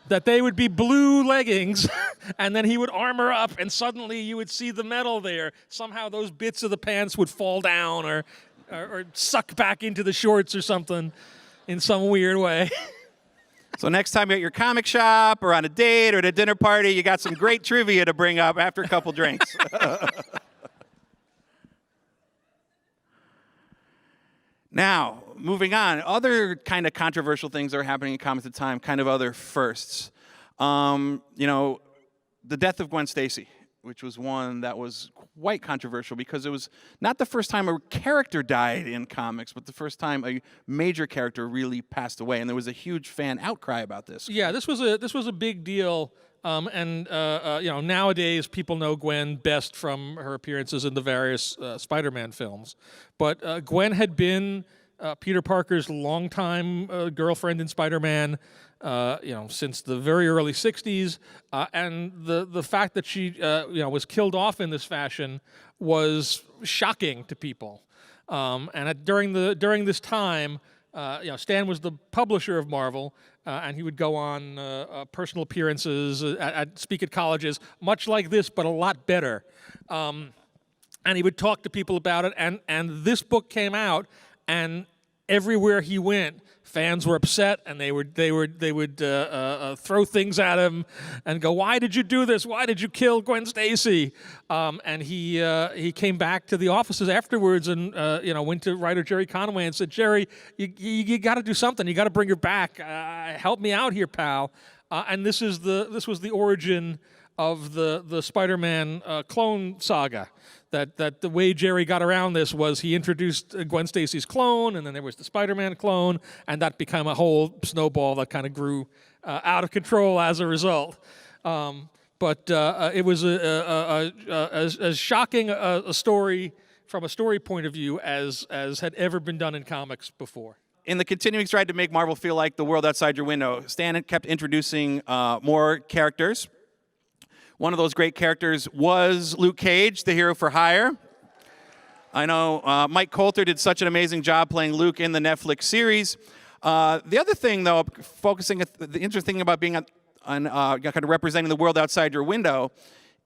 [SPEAKER 1] That they would be blue leggings, and then he would armor up, and suddenly you would see the metal there. Somehow those bits of the pants would fall down or suck back into the shorts or something in some weird way.
[SPEAKER 2] So next time you're at your comic shop or on a date or at a dinner party, you got some great trivia to bring up after a couple drinks. Now, moving on, other kind of controversial things that are happening in comics at the time, kind of other firsts. The death of Gwen Stacy, which was one that was quite controversial because it was not the first time a character died in comics, but the first time a major character really passed away, and there was a huge fan outcry about this.
[SPEAKER 1] Yeah, this was a big deal. Nowadays people know Gwen best from her appearances in the various Spider-Man films. But Gwen had been Peter Parker's longtime girlfriend in Spider-Man, since the very early '60s, and the fact that she, was killed off in this fashion was shocking to people. During this time, Stan was the publisher of Marvel. And he would go on personal appearances, speak at colleges, much like this, but a lot better. And he would talk to people about it. And this book came out, and everywhere he went, fans were upset, and they would throw things at him and go, "Why did you do this? Why did you kill Gwen Stacy?" And he came back to the offices afterwards and went to writer Jerry Conway and said, "Jerry, you got to do something. You got to bring her back. Help me out here, pal." And this was the origin of the Spider-Man clone saga. That the way Jerry got around this was he introduced Gwen Stacy's clone, and then there was the Spider-Man clone, and that became a whole snowball that kind of grew out of control as a result. It was as shocking a story from a story point of view as had ever been done in comics before.
[SPEAKER 2] In the continuing stride to make Marvel feel like the world outside your window, Stan kept introducing more characters. One of those great characters was Luke Cage, the hero for hire. I know Mike Coulter did such an amazing job playing Luke in the Netflix series. The other thing, though, the interesting thing about being kind of representing the world outside your window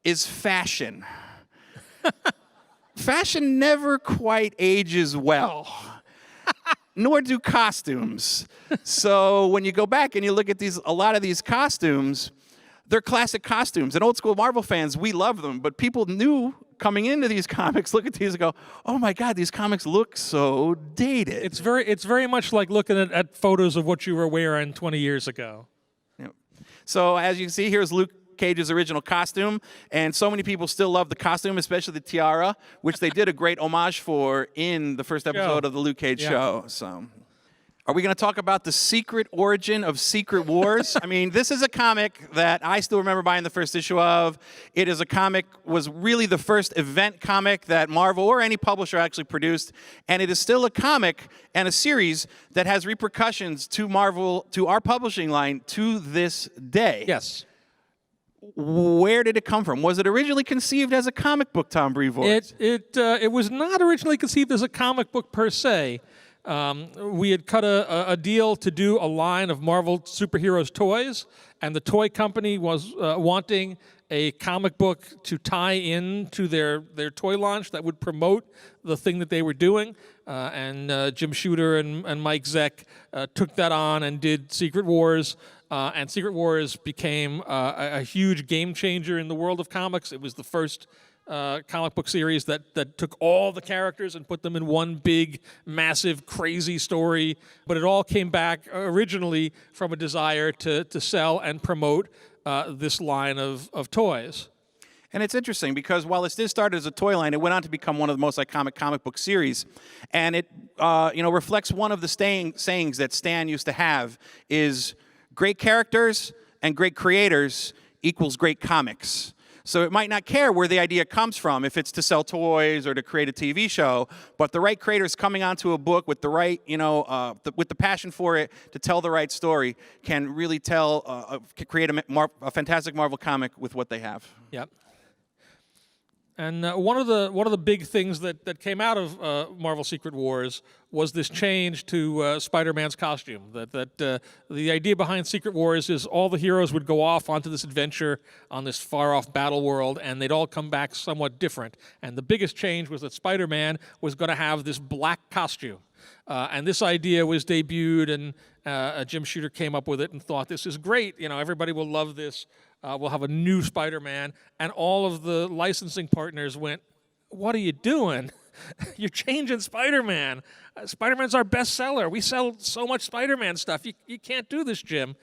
[SPEAKER 2] is fashion. Fashion never quite ages well. Nor do costumes. So when you go back and you look at a lot of these costumes, they're classic costumes. And old school Marvel fans, we love them. But people knew coming into these comics, look at these and go, "Oh my God, these comics look so dated."
[SPEAKER 1] It's very much like looking at photos of what you were wearing 20 years ago.
[SPEAKER 2] Yeah. So as you can see, here's Luke Cage's original costume. And so many people still love the costume, especially the tiara, which they did a great homage for in the first episode of the Luke Cage show. So, are we going to talk about the secret origin of Secret Wars? I mean, this is a comic that I still remember buying the first issue of. Was really the first event comic that Marvel or any publisher actually produced. And it is still a comic and a series that has repercussions to Marvel, to our publishing line, to this day.
[SPEAKER 1] Yes.
[SPEAKER 2] Where did it come from? Was it originally conceived as a comic book, Tom Brevoort?
[SPEAKER 1] It was not originally conceived as a comic book per se. We had cut a deal to do a line of Marvel superheroes toys, and the toy company was wanting a comic book to tie in to their toy launch that would promote the thing that they were doing. And Jim Shooter and Mike Zeck took that on and did Secret Wars. And Secret Wars became a huge game changer in the world of comics. It was the first comic book series that took all the characters and put them in one big, massive, crazy story. But it all came back originally from a desire to sell and promote this line of toys.
[SPEAKER 2] And it's interesting because while this did start as a toy line, it went on to become one of the most iconic comic book series. And it reflects one of the sayings that Stan used to have is great characters and great creators equals great comics. So it might not care where the idea comes from, if it's to sell toys or to create a TV show, but the right creators coming onto a book with the right, with the passion for it to tell the right story can really create a fantastic Marvel comic with what they have.
[SPEAKER 1] Yep. And one of the big things that came out of Marvel Secret Wars was this change to Spider-Man's costume. The idea behind Secret Wars is all the heroes would go off onto this adventure on this far-off battle world, and they'd all come back somewhat different. And the biggest change was that Spider-Man was going to have this black costume. And this idea was debuted, and Jim Shooter came up with it and thought, this is great. Everybody will love this. We'll have a new Spider-Man. And all of the licensing partners went, what are you doing? You're changing Spider-Man. Spider-Man's our best seller. We sell so much Spider-Man stuff. You can't do this, Jim.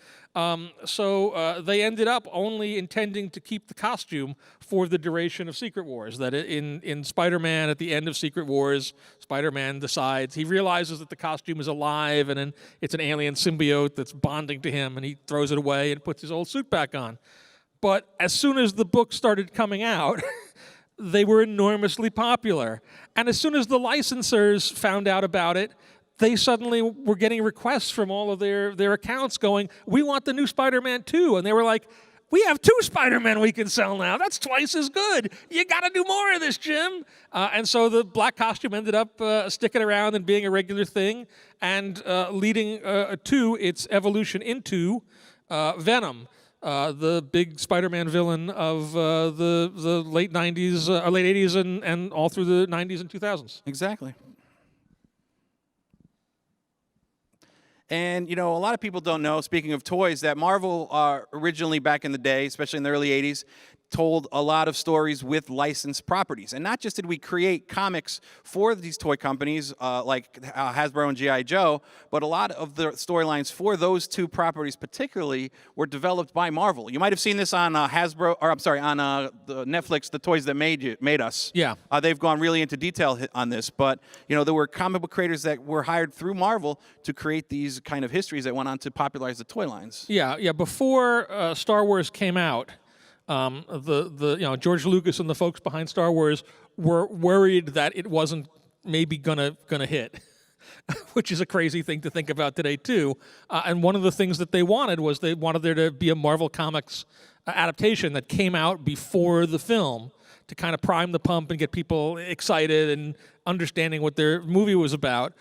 [SPEAKER 1] So they ended up only intending to keep the costume for the duration of Secret Wars. That in Spider-Man, at the end of Secret Wars, Spider-Man decides, he realizes that the costume is alive and it's an alien symbiote that's bonding to him, and he throws it away and puts his old suit back on. But as soon as the book started coming out, they were enormously popular. And as soon as the licensors found out about it, they suddenly were getting requests from all of their accounts going, we want the new Spider-Man too. And they were like, we have 2 Spider-Men we can sell now. That's twice as good. You got to do more of this, Jim. And so the black costume ended up sticking around and being a regular thing and leading to its evolution into Venom. The big Spider-Man villain of the late 90s, late 80s, and all through the 90s and 2000s.
[SPEAKER 2] Exactly. And, a lot of people don't know, speaking of toys, that Marvel originally back in the day, especially in the early 80s, told a lot of stories with licensed properties. And not just did we create comics for these toy companies like Hasbro and G.I. Joe, but a lot of the storylines for those 2 properties particularly were developed by Marvel. You might have seen this on the Netflix, The Toys That Made Us.
[SPEAKER 1] Yeah.
[SPEAKER 2] They've gone really into detail on this, but there were comic book creators that were hired through Marvel to create these kind of histories that went on to popularize the toy lines.
[SPEAKER 1] Yeah. Before Star Wars came out, George Lucas and the folks behind Star Wars were worried that it wasn't maybe gonna hit, which is a crazy thing to think about today too. And one of the things that they wanted was they wanted there to be a Marvel Comics adaptation that came out before the film to kind of prime the pump and get people excited and understanding what their movie was about.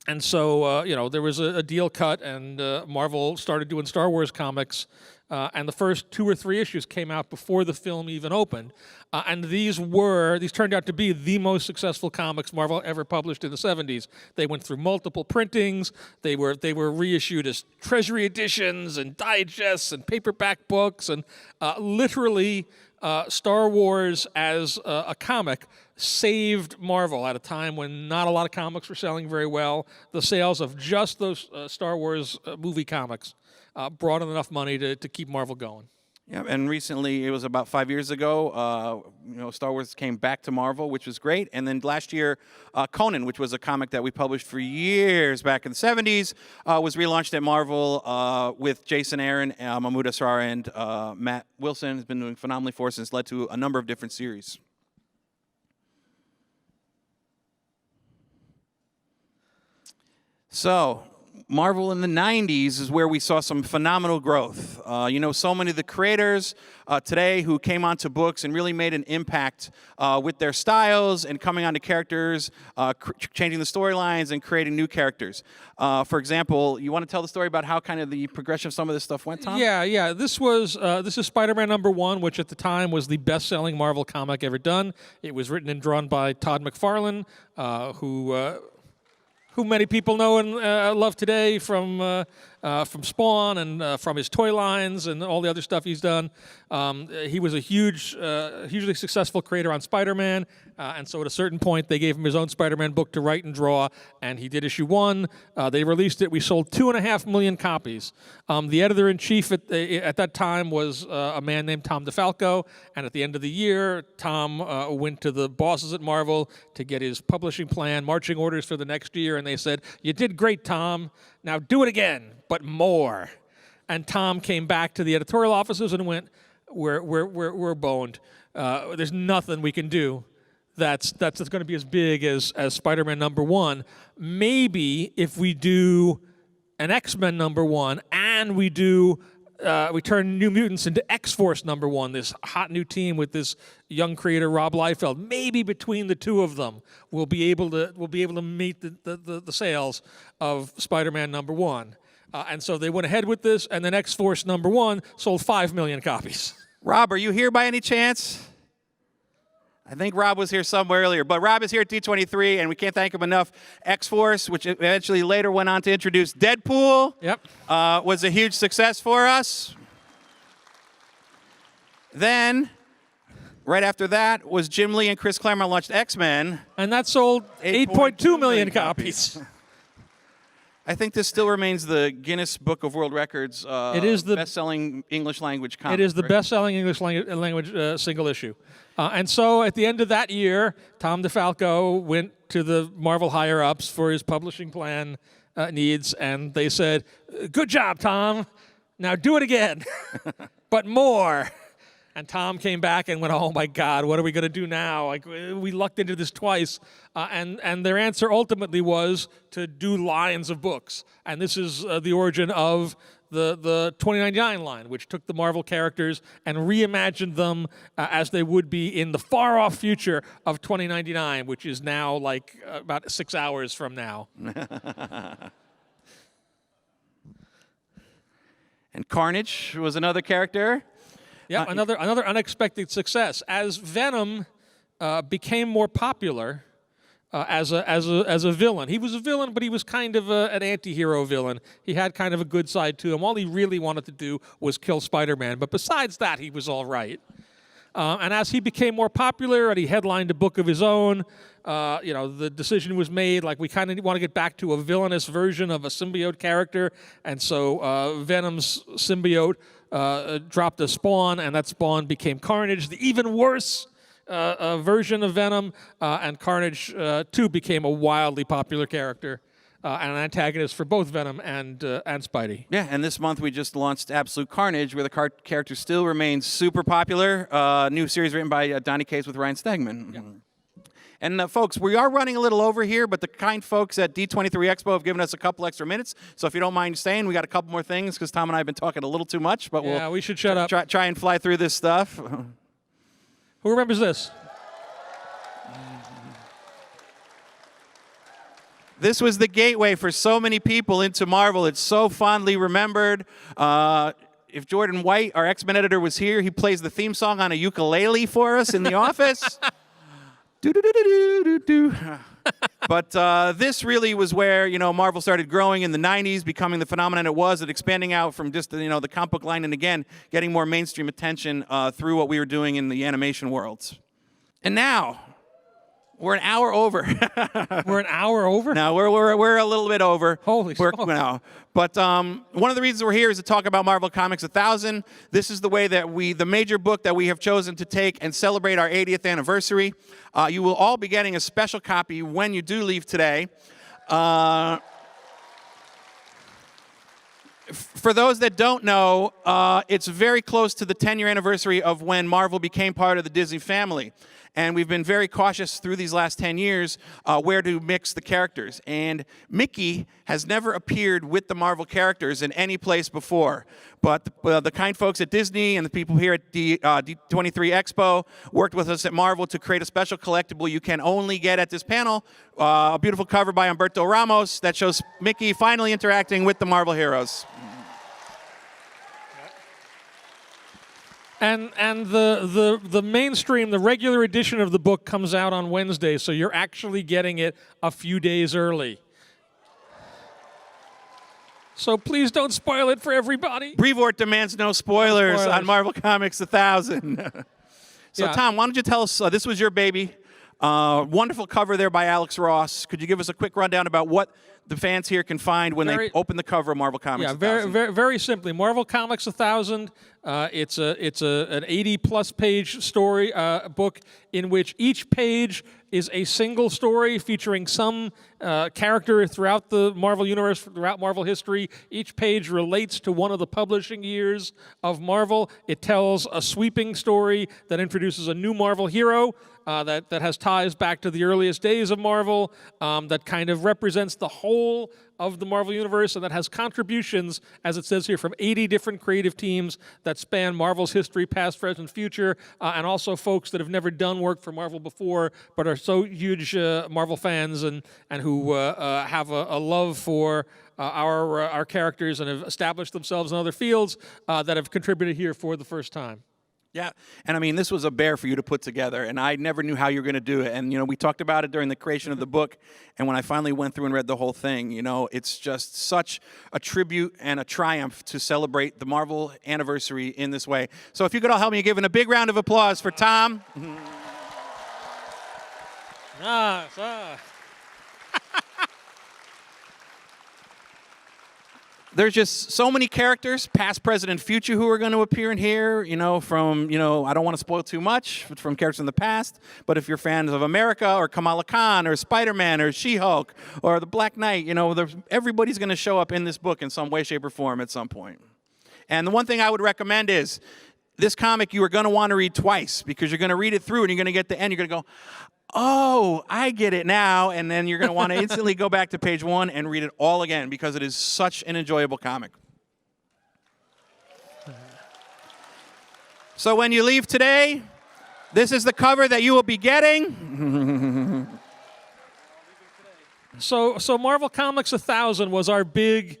[SPEAKER 1] And so, there was a deal cut, and Marvel started doing Star Wars comics, and the first 2 or 3 issues came out before the film even opened. And these turned out to be the most successful comics Marvel ever published in the 70s. They went through multiple printings. They were reissued as treasury editions and digests and paperback books, and literally Star Wars as a comic saved Marvel at a time when not a lot of comics were selling very well. The sales of just those Star Wars movie comics brought in enough money to keep Marvel going.
[SPEAKER 2] Yeah, and recently, it was about 5 years ago, Star Wars came back to Marvel, which was great. And then last year, Conan, which was a comic that we published for years back in the 70s, was relaunched at Marvel with Jason Aaron, Mahmoud Asrar, and Matt Wilson. Has been doing phenomenally for us and has led to a number of different series. So, Marvel in the 90s is where we saw some phenomenal growth. So many of the creators today who came onto books and really made an impact with their styles and coming onto characters, changing the storylines and creating new characters. For example, you want to tell the story about how kind of the progression of some of this stuff went, Tom?
[SPEAKER 1] Yeah. This is Spider-Man #1, which at the time was the best-selling Marvel comic ever done. It was written and drawn by Todd McFarlane, who many people know and love today from from Spawn and from his toy lines and all the other stuff he's done. He was a hugely successful creator on Spider-Man, and so at a certain point they gave him his own Spider-Man book to write and draw, and he did issue 1. They released it. We sold 2.5 million copies. The editor-in-chief at that time was a man named Tom DeFalco, and at the end of the year, Tom went to the bosses at Marvel to get his publishing plan, marching orders for the next year, and they said, "You did great, Tom. Now do it again, but more." And Tom came back to the editorial offices and went, "We're boned. There's nothing we can do that's going to be as big as Spider-Man #1. Maybe if we do an X-Men #1 and we turn New Mutants into X-Force #1, this hot new team with this young creator Rob Liefeld. Maybe between the two of them, we'll be able to meet the sales of Spider-Man #1." And so they went ahead with this, and then X-Force #1 sold 5 million copies.
[SPEAKER 2] Rob, are you here by any chance? I think Rob was here somewhere earlier, but Rob is here at D23, and we can't thank him enough. X-Force, which eventually later went on to introduce Deadpool, was a huge success for us. Then, right after that, was Jim Lee and Chris Claremont launched X-Men.
[SPEAKER 1] And that sold 8.2 million copies.
[SPEAKER 2] I think this still remains the Guinness Book of World Records
[SPEAKER 1] it is the
[SPEAKER 2] best-selling English language comic.
[SPEAKER 1] It is the best-selling English language single issue. And so at the end of that year, Tom DeFalco went to the Marvel higher-ups for his publishing plan needs, and they said, "Good job, Tom. Now do it again, but more." And Tom came back and went, "Oh my God, what are we going to do now? Like, we lucked into this twice." And their answer ultimately was to do lines of books. And this is the origin of the 2099 line, which took the Marvel characters and reimagined them as they would be in the far-off future of 2099, which is now like about 6 hours from now.
[SPEAKER 2] And Carnage was another character.
[SPEAKER 1] Yeah, another unexpected success. As Venom became more popular as a villain, he was a villain, but he was kind of an anti-hero villain. He had kind of a good side to him. All he really wanted to do was kill Spider-Man, but besides that, he was all right. And as he became more popular and he headlined a book of his own, the decision was made, like, we kind of want to get back to a villainous version of a symbiote character, and so Venom's symbiote dropped a Spawn, and that Spawn became Carnage, the even worse version of Venom, and Carnage, too, became a wildly popular character and an antagonist for both Venom and Spidey.
[SPEAKER 2] Yeah, and this month we just launched Absolute Carnage, where the character still remains super popular. New series written by Donny Cates with Ryan Stegman. Yeah. And folks, we are running a little over here, but the kind folks at D23 Expo have given us a couple extra minutes. So if you don't mind staying, we got a couple more things, because Tom and I have been talking a little too much. But
[SPEAKER 1] we should shut up.
[SPEAKER 2] Try and fly through this stuff.
[SPEAKER 1] Who remembers this?
[SPEAKER 2] This was the gateway for so many people into Marvel. It's so fondly remembered. If Jordan White, our X-Men editor, was here, he plays the theme song on a ukulele for us in the office. Do-do-do-do-do-do. But this really was where, Marvel started growing in the 90s, becoming the phenomenon it was, and expanding out from just, the comic book line, and again, getting more mainstream attention through what we were doing in the animation worlds. And now, we're an hour over.
[SPEAKER 1] We're an hour over?
[SPEAKER 2] No, we're a little bit over.
[SPEAKER 1] Holy smokes.
[SPEAKER 2] No. But one of the reasons we're here is to talk about Marvel Comics 1000. This is the way that the major book that we have chosen to take and celebrate our 80th anniversary. You will all be getting a special copy when you do leave today. For those that don't know, it's very close to the 10-year anniversary of when Marvel became part of the Disney family. And we've been very cautious through these last 10 years where to mix the characters. And Mickey has never appeared with the Marvel characters in any place before. But the kind folks at Disney and the people here at D23 Expo worked with us at Marvel to create a special collectible you can only get at this panel. A beautiful cover by Humberto Ramos that shows Mickey finally interacting with the Marvel heroes.
[SPEAKER 1] And the mainstream, the regular edition of the book comes out on Wednesday, so you're actually getting it a few days early. So please don't spoil it for everybody.
[SPEAKER 2] Brevoort demands no spoilers,
[SPEAKER 1] Spoilers.
[SPEAKER 2] on Marvel Comics 1000. So,
[SPEAKER 1] Yeah.
[SPEAKER 2] Tom, why don't you tell us, this was your baby. Wonderful cover there by Alex Ross. Could you give us a quick rundown about what the fans here can find when they open the cover of Marvel Comics
[SPEAKER 1] Yeah,
[SPEAKER 2] 1000?
[SPEAKER 1] very simply. Marvel Comics 1000. It's an 80-plus page story book in which each page is a single story featuring some character throughout the Marvel universe, throughout Marvel history. Each page relates to one of the publishing years of Marvel. It tells a sweeping story that introduces a new Marvel hero that has ties back to the earliest days of Marvel, that kind of represents the whole of the Marvel Universe, and that has contributions, as it says here, from 80 different creative teams that span Marvel's history, past, present, future, and also folks that have never done work for Marvel before, but are so huge Marvel fans and who have a love for our characters and have established themselves in other fields that have contributed here for the first time.
[SPEAKER 2] Yeah, and I mean, this was a bear for you to put together, and I never knew how you were going to do it. And, we talked about it during the creation of the book, and when I finally went through and read the whole thing, it's just such a tribute and a triumph to celebrate the Marvel anniversary in this way. So if you could all help me giving a big round of applause for Tom. There's just so many characters, past, present, and future, who are going to appear in here, from, I don't want to spoil too much, from characters in the past, but if you're fans of America or Kamala Khan or Spider-Man or She-Hulk or the Black Knight, everybody's going to show up in this book in some way, shape, or form at some point. And the one thing I would recommend is this comic you are going to want to read twice, because you're going to read it through and you're going to get to the end, you're going to go, oh, I get it now, and then you're going to want to instantly go back to page 1 and read it all again, because it is such an enjoyable comic. So when you leave today, this is the cover that you will be getting.
[SPEAKER 1] So Marvel Comics 1000 was our big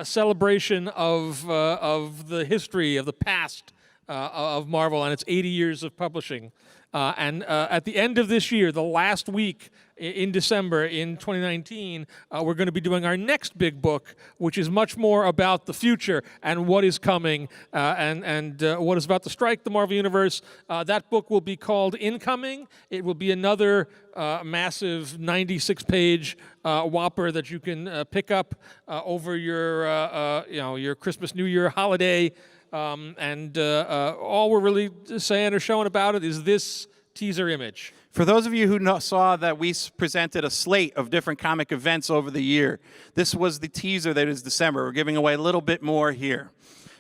[SPEAKER 1] celebration of the history, of the past of Marvel and its 80 years of publishing. And at the end of this year, the last week in December in 2019, we're going to be doing our next big book, which is much more about the future and what is coming and what is about to strike the Marvel Universe. That book will be called Incoming. It will be another massive 96-page whopper that you can pick up over your Christmas, New Year holiday. All we're really saying or showing about it is this teaser image.
[SPEAKER 2] For those of you who saw that we presented a slate of different comic events over the year, this was the teaser that is December. We're giving away a little bit more here.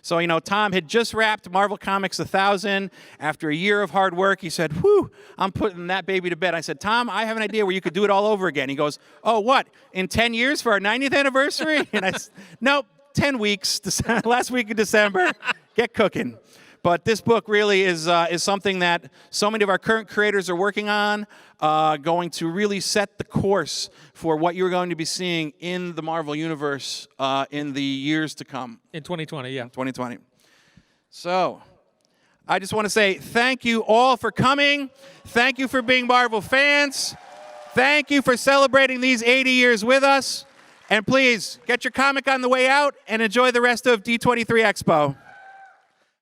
[SPEAKER 2] So, Tom had just wrapped Marvel Comics 1000 after a year of hard work. He said, whew, I'm putting that baby to bed. I said, Tom, I have an idea where you could do it all over again. He goes, oh, what, in 10 years for our 90th anniversary? And I said, nope, 10 weeks, last week of December. Get cooking. But this book really is something that so many of our current creators are working on, going to really set the course for what you're going to be seeing in the Marvel Universe in the years to come.
[SPEAKER 1] In 2020, yeah.
[SPEAKER 2] 2020. So, I just want to say thank you all for coming. Thank you for being Marvel fans. Thank you for celebrating these 80 years with us. And please, get your comic on the way out and enjoy the rest of D23 Expo.